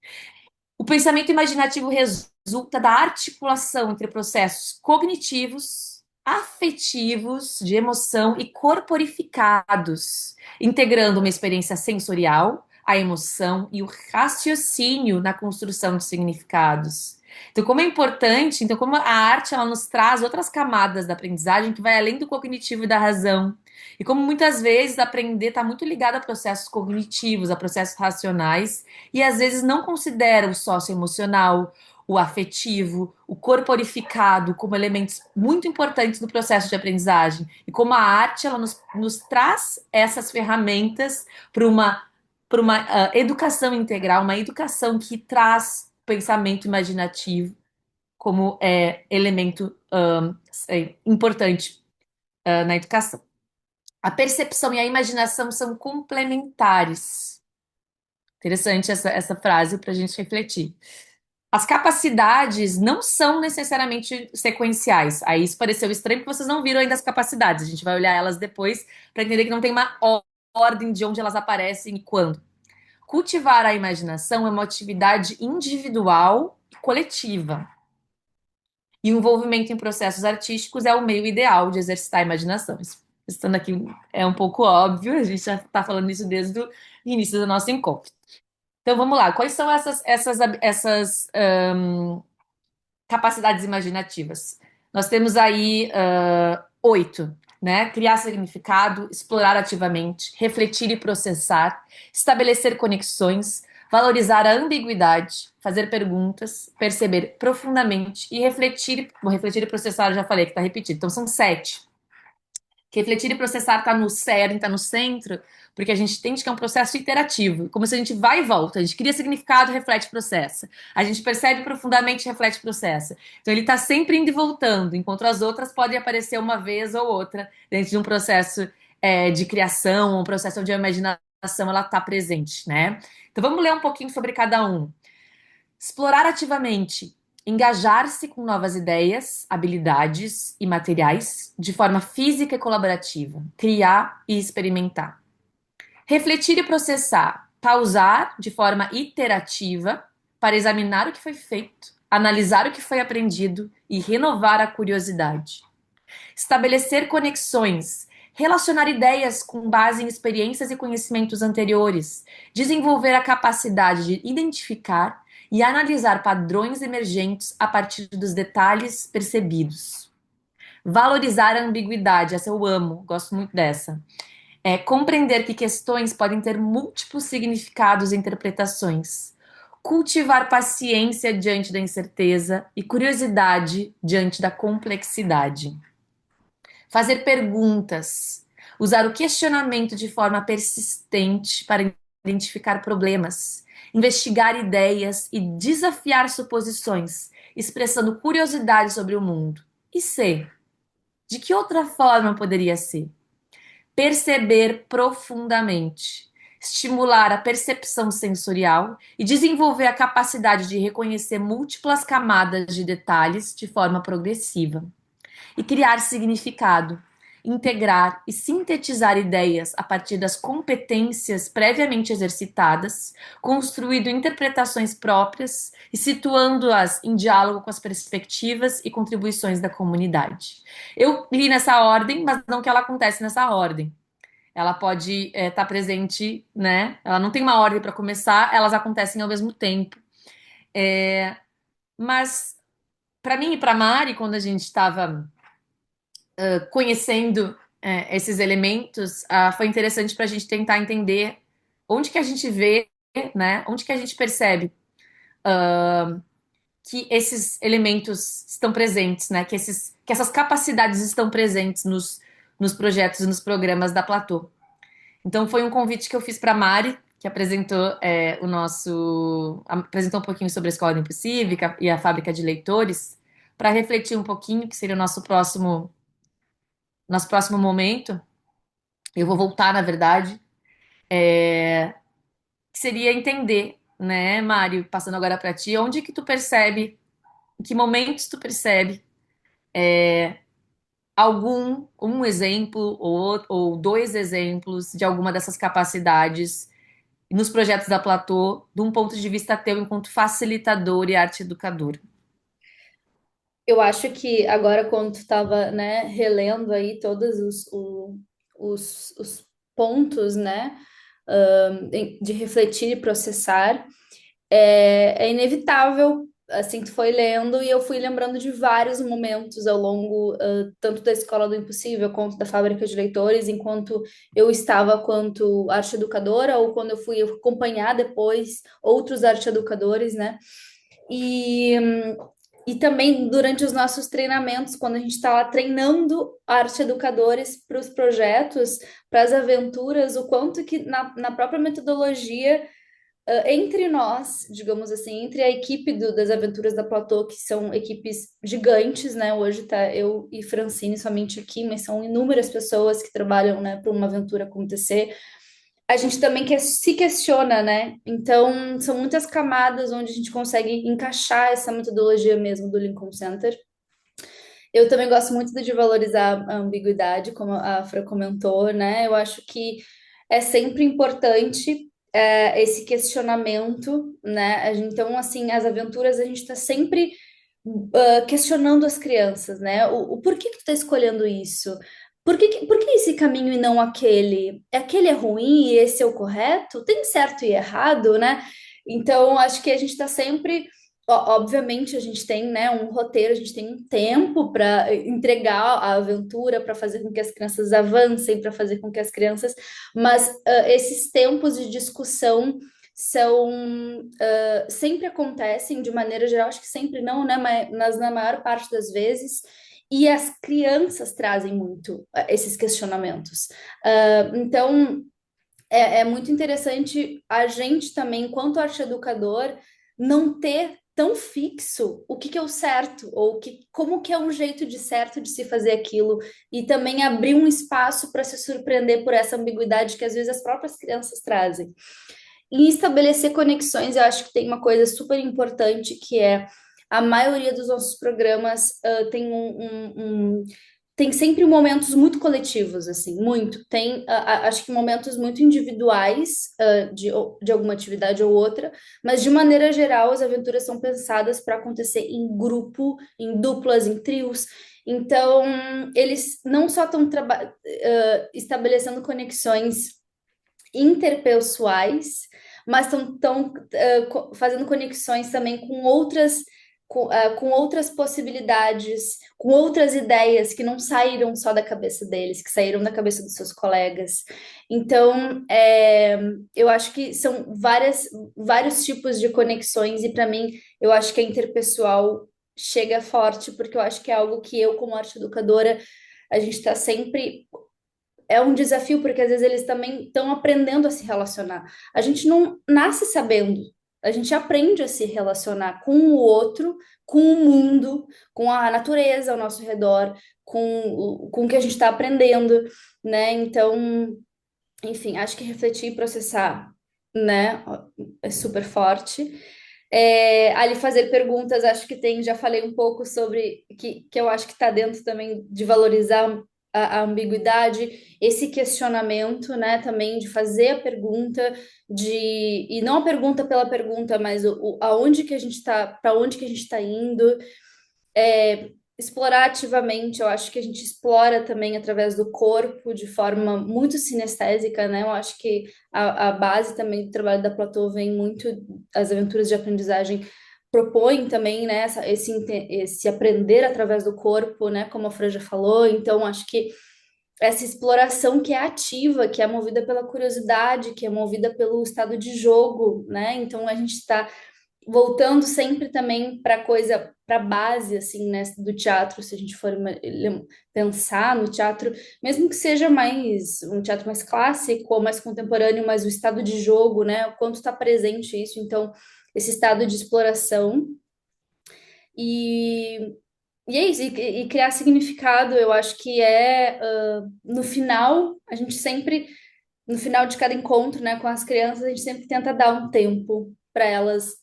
O pensamento imaginativo resulta da articulação entre processos cognitivos, afetivos, de emoção e corporificados, integrando uma experiência sensorial, a emoção e o raciocínio na construção de significados. Então, como é importante, então, como a arte ela nos traz outras camadas da aprendizagem que vai além do cognitivo e da razão. E como muitas vezes aprender está muito ligado a processos cognitivos, a processos racionais, e às vezes não considera o socioemocional, o afetivo, o corporificado como elementos muito importantes no processo de aprendizagem. E como a arte ela nos traz essas ferramentas para uma educação integral, uma educação que traz pensamento imaginativo como elemento importante na educação. A percepção e a imaginação são complementares. Interessante essa frase para a gente refletir. As capacidades não são necessariamente sequenciais. Aí isso pareceu estranho porque vocês não viram ainda as capacidades. A gente vai olhar elas depois para entender que não tem uma ordem de onde elas aparecem e quando. Cultivar a imaginação é uma atividade individual e coletiva. E o envolvimento em processos artísticos é o meio ideal de exercitar a imaginação. Isso, estando aqui é um pouco óbvio, a gente já está falando isso desde o início do nosso encontro. Então vamos lá, quais são essas capacidades imaginativas? Nós temos aí 8, né? Criar significado, explorar ativamente, refletir e processar, estabelecer conexões, valorizar a ambiguidade, fazer perguntas, perceber profundamente e refletir. Bom, refletir e processar, eu já falei que está repetido. Então são 7. Que refletir e processar está no cerne, está no centro, porque a gente entende que é um processo iterativo, como se a gente vai e volta, a gente cria significado, reflete, processa. A gente percebe profundamente, reflete, processa. Então ele está sempre indo e voltando, enquanto as outras podem aparecer uma vez ou outra dentro de um processo de criação, um processo onde a imaginação ela está presente, né? Então vamos ler um pouquinho sobre cada um. Explorar ativamente, engajar-se com novas ideias, habilidades e materiais de forma física e colaborativa, criar e experimentar. Refletir e processar, pausar de forma iterativa para examinar o que foi feito, analisar o que foi aprendido e renovar a curiosidade. Estabelecer conexões, relacionar ideias com base em experiências e conhecimentos anteriores, desenvolver a capacidade de identificar e analisar padrões emergentes a partir dos detalhes percebidos. Valorizar a ambiguidade, essa eu amo, gosto muito dessa. Compreender que questões podem ter múltiplos significados e interpretações. Cultivar paciência diante da incerteza e curiosidade diante da complexidade. Fazer perguntas, usar o questionamento de forma persistente para identificar problemas, investigar ideias e desafiar suposições, expressando curiosidade sobre o mundo. E ser? De que outra forma poderia ser? Perceber profundamente, estimular a percepção sensorial e desenvolver a capacidade de reconhecer múltiplas camadas de detalhes de forma progressiva e criar significado, integrar e sintetizar ideias a partir das competências previamente exercitadas, construindo interpretações próprias e situando-as em diálogo com as perspectivas e contribuições da comunidade. Eu li nessa ordem, mas não que ela acontece nessa ordem. Ela pode estar presente, né? Ela não tem uma ordem para começar, elas acontecem ao mesmo tempo. Mas para mim e para Mari, quando a gente estava conhecendo esses elementos, foi interessante para a gente tentar entender onde que a gente vê, né? Onde que a gente percebe que esses elementos estão presentes, né? Que essas capacidades estão presentes nos projetos e nos programas da Platô. Então foi um convite que eu fiz para Mari, que apresentou apresentou um pouquinho sobre a Escola do Impossível e a Fábrica de Leitores, para refletir um pouquinho, que seria o nosso próximo momento. Eu vou voltar, na verdade, que seria entender, né, Mário, passando agora para ti, onde que tu percebe, em que momentos tu percebe um exemplo ou dois exemplos de alguma dessas capacidades nos projetos da Platô, de um ponto de vista teu enquanto facilitador e arte educador. Eu acho que agora, quando tu estava, né, relendo aí todos os pontos, né, de refletir e processar, é inevitável assim, tu foi lendo e eu fui lembrando de vários momentos ao longo, tanto da Escola do Impossível quanto da Fábrica de Leitores, enquanto eu estava quanto arte educadora ou quando eu fui acompanhar depois outros arte educadores, né? E, e também durante os nossos treinamentos, quando a gente está lá treinando arte educadores para os projetos, para as aventuras, o quanto que na própria metodologia entre nós, digamos assim, entre a equipe das Aventuras da Platô, que são equipes gigantes, né? Hoje tá eu e Francine somente aqui, mas são inúmeras pessoas que trabalham, né, para uma aventura acontecer. A gente também se questiona, né? Então, são muitas camadas onde a gente consegue encaixar essa metodologia mesmo do Lincoln Center. Eu também gosto muito de valorizar a ambiguidade, como a Afra comentou, né? Eu acho que é sempre importante esse questionamento, né? Então, assim, as aventuras a gente está sempre questionando as crianças, né? O porquê que tu tá escolhendo isso? Por que esse caminho e não aquele? Aquele é ruim e esse é o correto? Tem certo e errado, né? Então, acho que a gente está sempre. Obviamente, a gente tem, né, um roteiro, a gente tem um tempo para entregar a aventura, para fazer com que as crianças avancem, para fazer com que as crianças. Mas esses tempos de discussão são sempre acontecem de maneira geral, acho que sempre não, né? Mas na maior parte das vezes. E as crianças trazem muito esses questionamentos. Então, é muito interessante a gente também, enquanto arte educador, não ter tão fixo o que que é o certo, ou como que é um jeito de certo de se fazer aquilo, e também abrir um espaço para se surpreender por essa ambiguidade que às vezes as próprias crianças trazem. E estabelecer conexões, eu acho que tem uma coisa super importante que é a maioria dos nossos programas tem tem sempre momentos muito coletivos, assim, muito. Tem, acho que momentos muito individuais de alguma atividade ou outra, mas de maneira geral as aventuras são pensadas para acontecer em grupo, em duplas, em trios. Então, eles não só estão estabelecendo conexões interpessoais, mas estão fazendo conexões também com outras com outras possibilidades, com outras ideias que não saíram só da cabeça deles, que saíram da cabeça dos seus colegas. Então, eu acho que são vários tipos de conexões, e para mim, eu acho que a interpessoal chega forte, porque eu acho que é algo que eu, como arte educadora, a gente está sempre é um desafio, porque às vezes eles também estão aprendendo a se relacionar. A gente não nasce sabendo, a gente aprende a se relacionar com o outro, com o mundo, com a natureza ao nosso redor, com o que a gente está aprendendo, né? Então, enfim, acho que refletir e processar, né, é super forte. Ali fazer perguntas, acho que tem, já falei um pouco sobre que eu acho que está dentro também de valorizar a ambiguidade, esse questionamento, né, também de fazer a pergunta, e não a pergunta pela pergunta, mas aonde que a gente está, para onde que a gente está indo, explorar ativamente, eu acho que a gente explora também através do corpo, de forma muito sinestésica, né? Eu acho que a base também do trabalho da Platô vem muito, as aventuras de aprendizagem propõem também, né, esse aprender através do corpo, né, como a Fran já falou, então acho que essa exploração que é ativa, que é movida pela curiosidade, que é movida pelo estado de jogo, né, então a gente está voltando sempre também para coisa, para base, assim, né, do teatro, se a gente for pensar no teatro, mesmo que seja mais um teatro mais clássico ou mais contemporâneo, mas o estado de jogo, né, o quanto está presente isso, então, esse estado de exploração e, e é isso, e criar significado, eu acho que no final, a gente sempre, no final de cada encontro, né, com as crianças, a gente sempre tenta dar um tempo para elas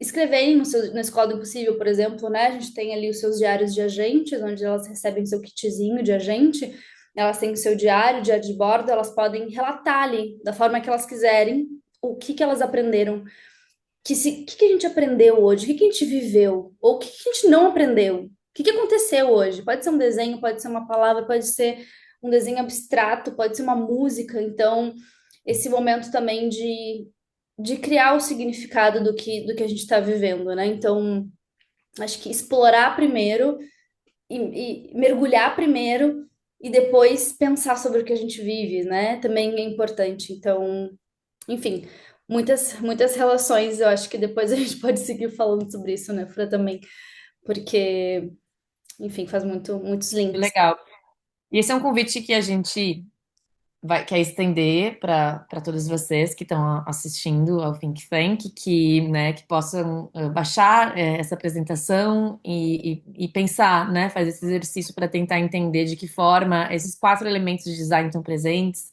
escreverem na Escola do Impossível, por exemplo, né? A gente tem ali os seus diários de agentes, onde elas recebem seu kitzinho de agente, elas têm o seu diário de bordo, elas podem relatar ali, da forma que elas quiserem, o que que elas aprenderam, que a gente aprendeu hoje, o que que a gente viveu, ou o que que a gente não aprendeu, o que que aconteceu hoje. Pode ser um desenho, pode ser uma palavra, pode ser um desenho abstrato, pode ser uma música. Então, esse momento também de criar o significado do que a gente está vivendo, né? Então, acho que explorar primeiro e mergulhar primeiro e depois pensar sobre o que a gente vive, né? Também é importante. Então, enfim, muitas relações. Eu acho que depois a gente pode seguir falando sobre isso, né, Fran, também, porque, enfim, faz muitos links. Legal. E esse é um convite que a gente quer estender para todos vocês que estão assistindo ao Think Tank, que, né, que possam baixar essa apresentação e pensar, né, fazer esse exercício para tentar entender de que forma esses quatro elementos de design estão presentes,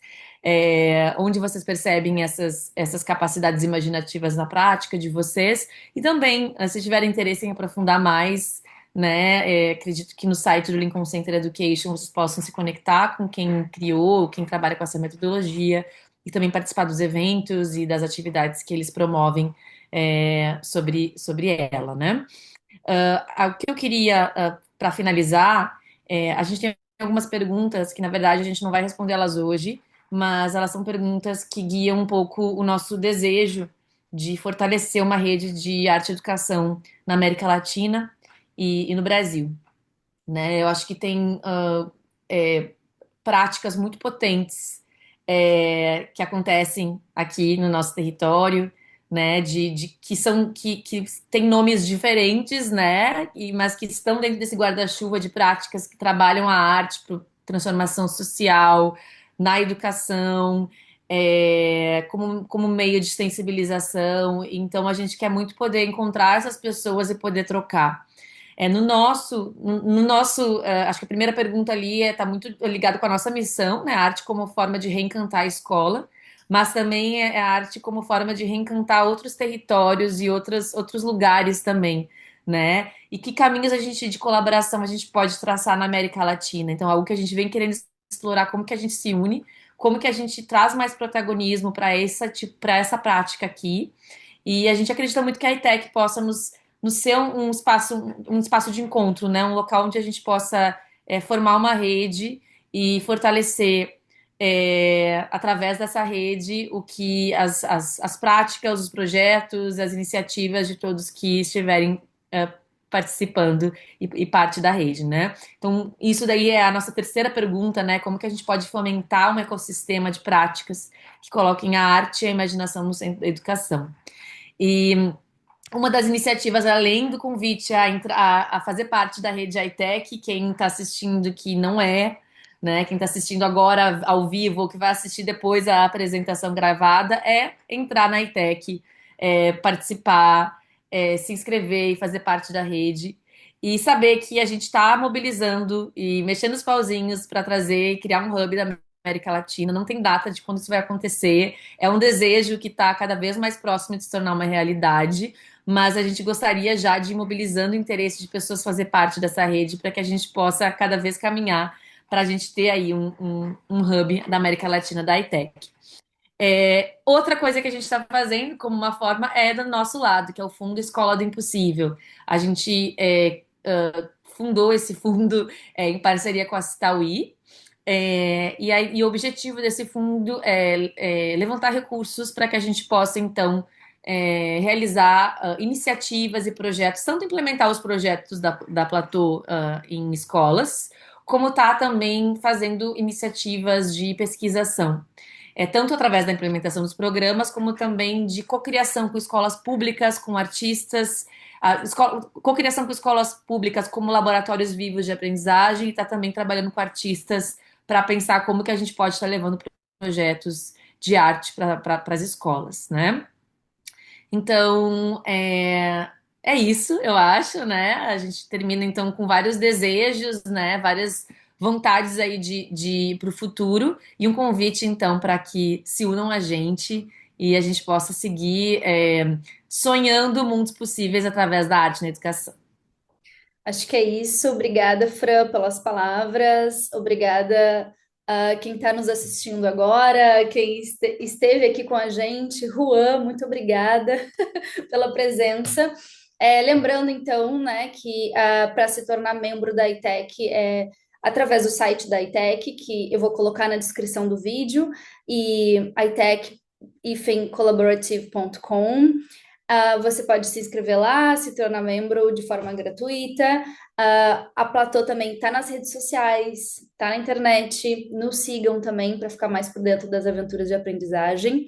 onde vocês percebem essas capacidades imaginativas na prática de vocês, e também, se tiverem interesse em aprofundar mais, né? Acredito que no site do Lincoln Center Education vocês possam se conectar com quem criou, quem trabalha com essa metodologia e também participar dos eventos e das atividades que eles promovem sobre ela, né? O que eu queria, para finalizar, a gente tem algumas perguntas que, na verdade, a gente não vai responder elas hoje, mas elas são perguntas que guiam um pouco o nosso desejo de fortalecer uma rede de arte e educação na América Latina e no Brasil, né? Eu acho que tem práticas muito potentes que acontecem aqui no nosso território, né? Que têm nomes diferentes, né? Mas que estão dentro desse guarda-chuva de práticas que trabalham a arte para transformação social, na educação. Como meio de sensibilização, então a gente quer muito poder encontrar essas pessoas e poder trocar. Acho que a primeira pergunta ali está muito ligada com a nossa missão, né? A arte como forma de reencantar a escola, mas também é a arte como forma de reencantar outros territórios e outros lugares também, né? E que caminhos de colaboração a gente pode traçar na América Latina? Então, algo que a gente vem querendo explorar, como que a gente se une, como que a gente traz mais protagonismo para essa prática aqui. E a gente acredita muito que a ITEC possa nos ser um espaço de encontro, né? Um local onde a gente possa formar uma rede e fortalecer através dessa rede o que as práticas, os projetos, as iniciativas de todos que estiverem participando e parte da rede, né? Então, isso daí é a nossa terceira pergunta, né? Como que a gente pode fomentar um ecossistema de práticas que coloquem a arte e a imaginação no centro da educação? E uma das iniciativas, além do convite a fazer parte da rede iTech, quem está assistindo que não é, né? Quem está assistindo agora ao vivo ou que vai assistir depois a apresentação gravada, é entrar na iTech, participar, se inscrever e fazer parte da rede. E saber que a gente está mobilizando e mexendo os pauzinhos para trazer e criar um hub da América Latina. Não tem data de quando isso vai acontecer. É um desejo que está cada vez mais próximo de se tornar uma realidade, mas a gente gostaria já de ir mobilizando o interesse de pessoas fazer parte dessa rede para que a gente possa cada vez caminhar para a gente ter aí um hub da América Latina da iTech. Outra coisa que a gente está fazendo como uma forma é do nosso lado, que é o Fundo Escola do Impossível. A gente fundou esse fundo em parceria com a Citauí, e o objetivo desse fundo é levantar recursos para que a gente possa, então, realizar iniciativas e projetos, tanto implementar os projetos da Platô em escolas, como tá também fazendo iniciativas de pesquisação. Tanto através da implementação dos programas, como também de cocriação com escolas públicas, com artistas, cocriação com escolas públicas como laboratórios vivos de aprendizagem, e está também trabalhando com artistas para pensar como que a gente pode estar levando projetos de arte para as escolas, né? Então, é isso, eu acho, né? A gente termina então com vários desejos, né? Várias vontades aí de para o futuro e um convite então para que se unam a gente e a gente possa seguir sonhando mundos possíveis através da arte na educação. Acho que é isso. Obrigada, Fran, pelas palavras. Obrigada a quem está nos assistindo agora, quem esteve aqui com a gente. Juan, muito obrigada pela presença. Lembrando, então, né, que para se tornar membro da ITEC é através do site da ITEC, que eu vou colocar na descrição do vídeo, e a ITEC collaborative.com. Você pode se inscrever lá, se tornar membro de forma gratuita. A Platô também está nas redes sociais, está na internet. Nos sigam também para ficar mais por dentro das aventuras de aprendizagem.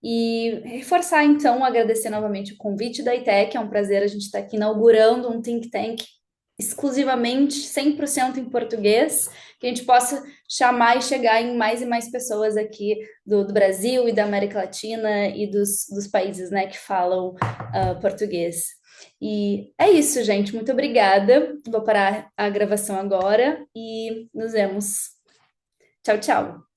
E reforçar, então, agradecer novamente o convite da ITEC. É um prazer a gente estar aqui inaugurando um think tank exclusivamente 100% em português, que a gente possa chamar e chegar em mais e mais pessoas aqui do Brasil e da América Latina e dos países, né, que falam português. E é isso, gente. Muito obrigada. Vou parar a gravação agora e nos vemos. Tchau, tchau.